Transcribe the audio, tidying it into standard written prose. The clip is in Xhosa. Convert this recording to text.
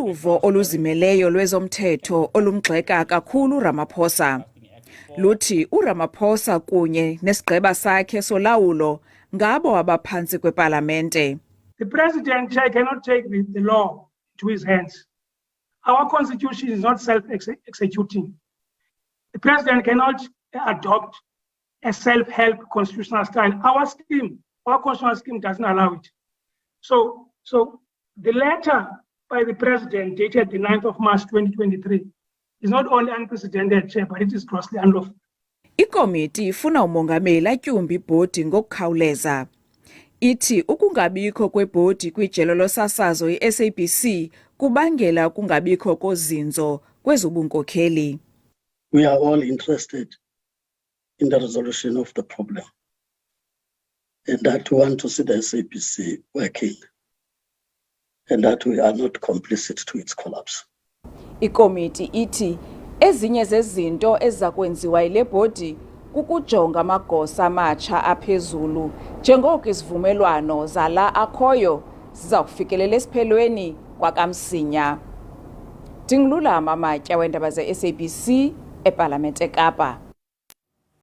Uluvo oluzimeleyo lwezomthetho olumgxeka kakhulu Ramaphosa. Luthi uRamaphosa kunye nesigqeba sakhe solawulo ngabo abaphantsi kwePalamente. The president cannot take the law to his hands. Our constitution is not self-executing. The president cannot adopt a self-help constitutional style. Our constitutional scheme doesn't allow it. So the letter by the president dated the 9th of March 2023 is not only unprecedented, Chair, but it is grossly unlawful. Ikomiti ifuna umongameli atyumbe ibhodi ngokukhawuleza. Ithi ukungabikho kwebhodi kwijelo losasazo iSABC kubangela ukungabikho kozinzo kwezobunkokheli. We are all interested in the resolution of the problem, and that we want to see the SABC working, and that we are not complicit to its collapse. Ikomiti ithi ezinye zezinto ezakwenziwa ile bhodi kukujonga amagosa amatsha aphezulu njengoko izivumelwano zala akhoyo ziza kufikelela esiphelweni kwakamsinya. Ndingulula Mamatya weendaba ze-SABC ePalamente eKapa.